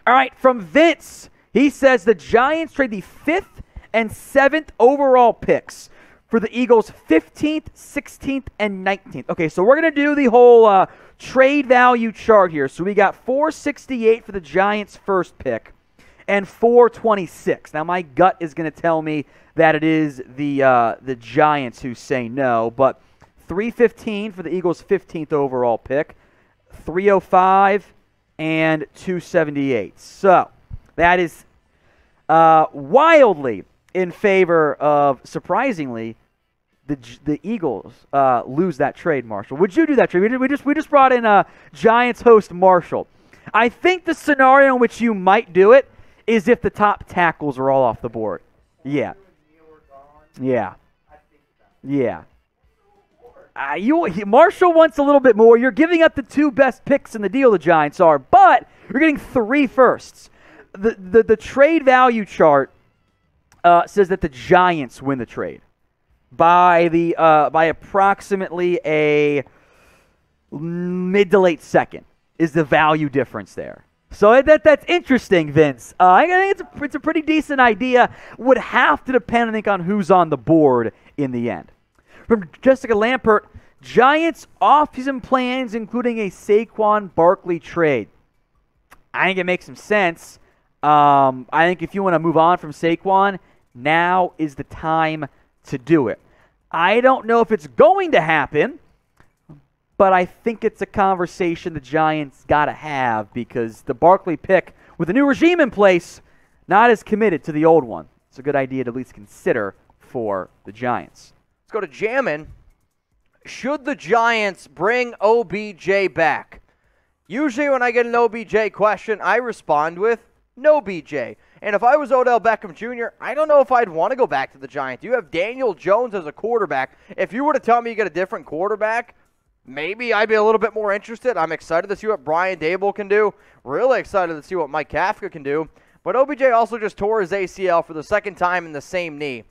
All right, from Vince, he says the Giants trade the 5th and 7th overall picks for the Eagles' 15th, 16th, and 19th. Okay, so we're going to do the whole trade value chart here. So we got $468 for the Giants' first pick and $426. Now, my gut is going to tell me that it is the Giants who say no, but $315 for the Eagles' 15th overall pick, $305, and $278. So that is wildly in favor of, surprisingly, the Eagles lose that trade, Marshall. Would you do that trade? We just brought in Giants host Marshall. I think the scenario in which you might do it is if the top tackles are all off the board. Yeah. Yeah. Yeah. Marshall wants a little bit more. You're giving up the 2 best picks in the deal, the Giants are, but you're getting 3 firsts. The trade value chart says that the Giants win the trade by approximately a mid to late second is the value difference there. So that's interesting, Vince. I think it's a pretty decent idea. Would have to depend, I think, on who's on the board in the end. From Jessica Lampert, Giants offseason plans including a Saquon Barkley trade. I think it makes some sense. I think if you want to move on from Saquon, now is the time to do it. I don't know if it's going to happen, but I think it's a conversation the Giants got to have because the Barkley pick, with the new regime in place, not as committed to the old one. It's a good idea to at least consider for the Giants. Let's go to Jammin. Should the Giants bring OBJ back? Usually when I get an OBJ question, I respond with no BJ. And if I was Odell Beckham Jr., I don't know if I'd want to go back to the Giants. You have Daniel Jones as a quarterback. If you were to tell me you get a different quarterback, maybe I'd be a little bit more interested. I'm excited to see what Brian Dable can do. Really excited to see what Mike Kafka can do. But OBJ also just tore his ACL for the second time in the same knee.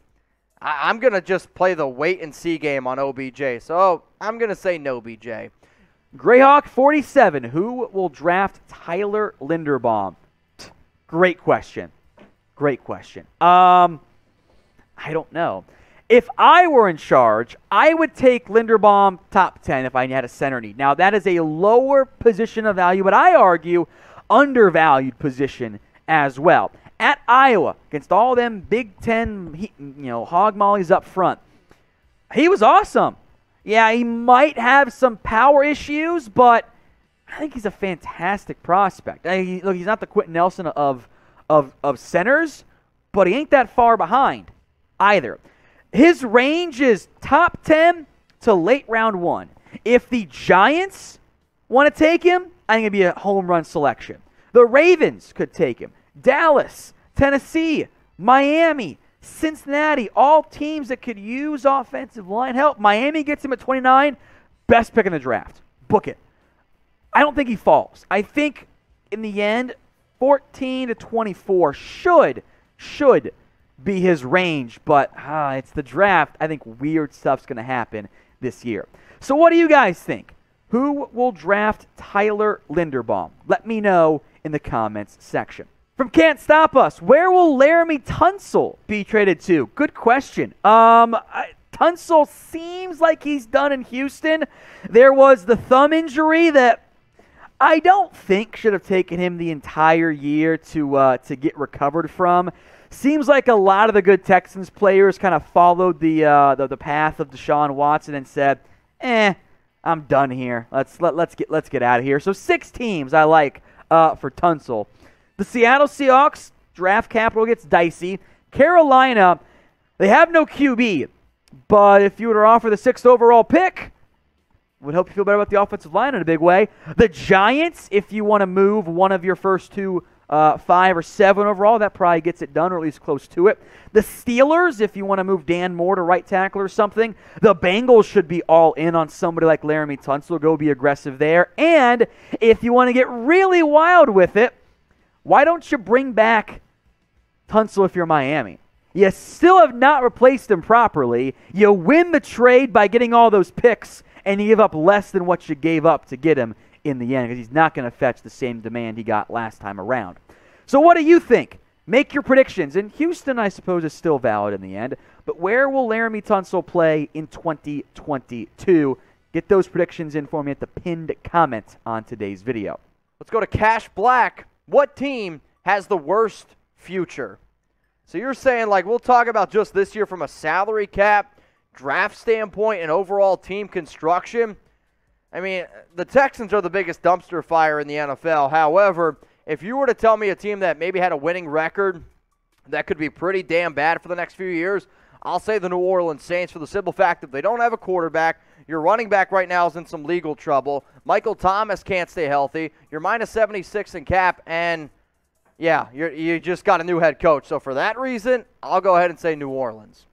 I'm going to just play the wait-and-see game on OBJ. So I'm going to say no BJ. Greyhawk 47, who will draft Tyler Linderbaum? Great question. Great question. I don't know. If I were in charge, I would take Linderbaum top 10 if I had a center need. Now, that is a lower position of value, but I argue undervalued position as well. At Iowa, against all them Big Ten, hog mollies up front, he was awesome. Yeah, he might have some power issues, but I think he's a fantastic prospect. Look, he's not the Quentin Nelson of centers, but he ain't that far behind either. His range is top 10 to late round 1. If the Giants want to take him, I think it'd be a home run selection. The Ravens could take him. Dallas, Tennessee, Miami, Cincinnati, all teams that could use offensive line help. Miami gets him at 29, best pick in the draft. Book it. I don't think he falls. I think in the end, 14 to 24 should be his range, but it's the draft. I think weird stuff's going to happen this year. So what do you guys think? Who will draft Tyler Linderbaum? Let me know in the comments section. From Can't Stop Us, where will Laremy Tunsil be traded to? Good question. Tunsil seems like he's done in Houston. There was the thumb injury that I don't think should have taken him the entire year to get recovered from. Seems like a lot of the good Texans players kind of followed the path of Deshaun Watson and said, I'm done here. Let's get out of here. So 6 teams I like for Tunsil. The Seattle Seahawks, draft capital gets dicey. Carolina, they have no QB, but if you were to offer the 6th overall pick, would help you feel better about the offensive line in a big way. The Giants, if you want to move one of your first 2, 5 or 7 overall, that probably gets it done, or at least close to it. The Steelers, if you want to move Dan Moore to right tackle or something. The Bengals should be all in on somebody like Laremy Tunsil. Go be aggressive there. And if you want to get really wild with it, why don't you bring back Tunsil if you're Miami? You still have not replaced him properly. You win the trade by getting all those picks, and you give up less than what you gave up to get him in the end because he's not going to fetch the same demand he got last time around. So what do you think? Make your predictions. And Houston, I suppose, is still valid in the end. But where will Laremy Tunsil play in 2022? Get those predictions in for me at the pinned comment on today's video. Let's go to Cash Black. What team has the worst future? So you're saying, like, we'll talk about just this year from a salary cap, draft standpoint, and overall team construction. I mean, the Texans are the biggest dumpster fire in the NFL. However, if you were to tell me a team that maybe had a winning record that could be pretty damn bad for the next few years, I'll say the New Orleans Saints, for the simple fact that they don't have a quarterback. Your running back right now is in some legal trouble. Michael Thomas can't stay healthy. You're minus 76 in cap, and yeah, you just got a new head coach. So for that reason, I'll go ahead and say New Orleans.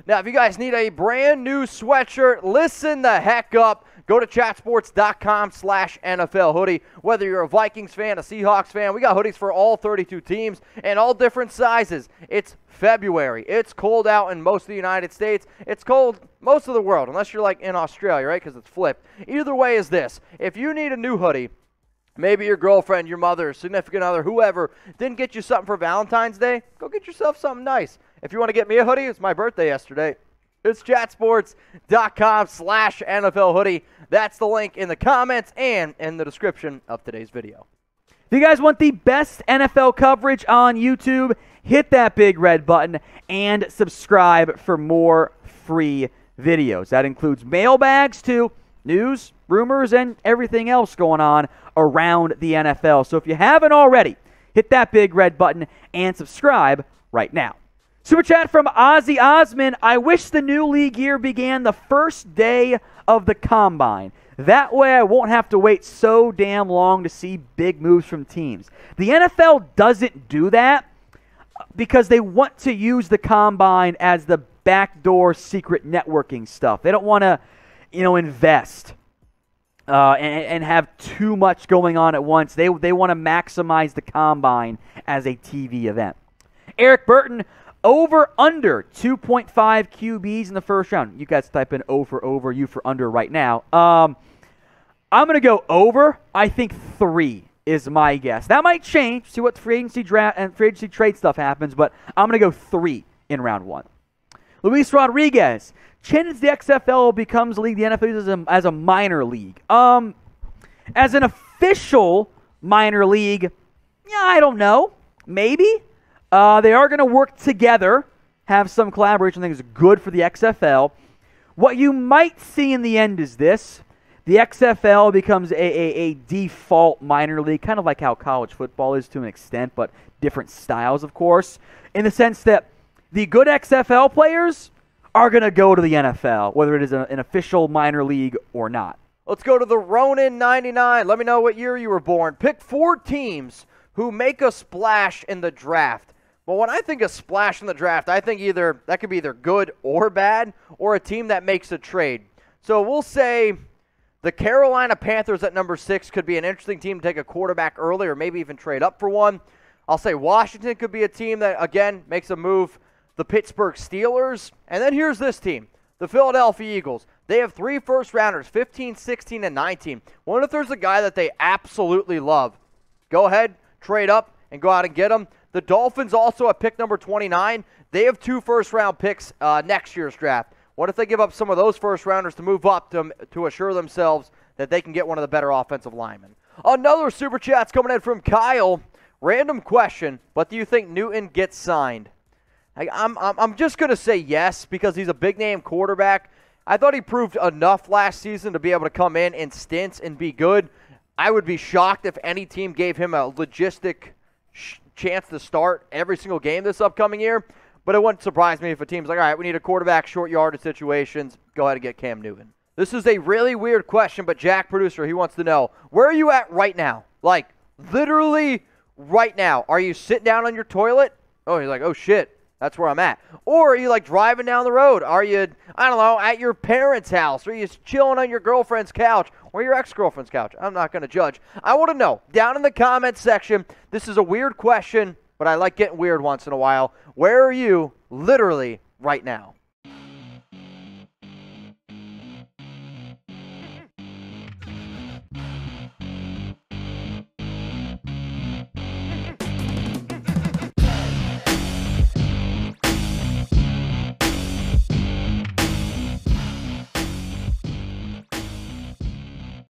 Now, if you guys need a brand new sweatshirt, listen the heck up. Go to chatsports.com/NFL hoodie. Whether you're a Vikings fan, a Seahawks fan, we got hoodies for all 32 teams and all different sizes. It's February. It's cold out in most of the United States. It's cold most of the world, unless you're like in Australia, right? Because it's flipped. Either way is this. If you need a new hoodie, maybe your girlfriend, your mother, significant other, whoever, didn't get you something for Valentine's Day, go get yourself something nice. If you want to get me a hoodie, it's my birthday yesterday. It's chatsports.com/NFL hoodie. That's the link in the comments and in the description of today's video. If you guys want the best NFL coverage on YouTube, hit that big red button and subscribe for more free videos. That includes mailbags too, news, rumors, and everything else going on around the NFL. So if you haven't already, hit that big red button and subscribe right now. Super chat from Ozzy Osman. I wish the new league year began the first day of the combine. That way I won't have to wait so damn long to see big moves from teams. The NFL doesn't do that because they want to use the combine as the backdoor secret networking stuff. They don't want to, invest and have too much going on at once. They want to maximize the combine as a TV event. Eric Burton. Over, under 2.5 QBs in the first round. You guys type in O for over, U for under right now. I'm going to go over. I think 3 is my guess. That might change. See what free agency draft and free agency trade stuff happens, but I'm going to go 3 in round 1. Luis Rodriguez. Chances the XFL becomes a league the NFL uses as a minor league. As an official minor league, yeah, I don't know. Maybe. They are going to work together, have some collaboration. I think is good for the XFL. What you might see in the end is this. The XFL becomes a default minor league, kind of like how college football is to an extent, but different styles, of course, in the sense that the good XFL players are going to go to the NFL, whether it is an official minor league or not. Let's go to the Ronin99. Let me know what year you were born. Pick 4 teams who make a splash in the draft. Well, when I think of splash in the draft, I think that could be either good or bad, or a team that makes a trade. So we'll say the Carolina Panthers at number 6 could be an interesting team to take a quarterback early or maybe even trade up for one. I'll say Washington could be a team that, again, makes a move. The Pittsburgh Steelers. And then here's this team, the Philadelphia Eagles. They have 3 first-rounders, 15, 16, and 19. What if there's a guy that they absolutely love? Go ahead, trade up, and go out and get him. The Dolphins also at pick number 29. They have 2 first-round picks next year's draft. What if they give up some of those first-rounders to move up to assure themselves that they can get one of the better offensive linemen? Another Super Chat's coming in from Kyle. Random question, but do you think Newton gets signed? I'm just going to say yes because he's a big-name quarterback. I thought he proved enough last season to be able to come in stints and be good. I would be shocked if any team gave him a logistic chance to start every single game this upcoming year, but it wouldn't surprise me if a team's like, all right, we need a quarterback, short yardage situations, go ahead and get Cam Newton. This is a really weird question, but Jack, producer, he wants to know, where are you at right now? Like, literally right now. Are you sitting down on your toilet? Oh, he's like, oh, shit, that's where I'm at. Or are you, like, driving down the road? Are you, I don't know, at your parents' house? Or are you chilling on your girlfriend's couch or your ex-girlfriend's couch? I'm not going to judge. I want to know, down in the comments section, this is a weird question, but I like getting weird once in a while. Where are you literally right now?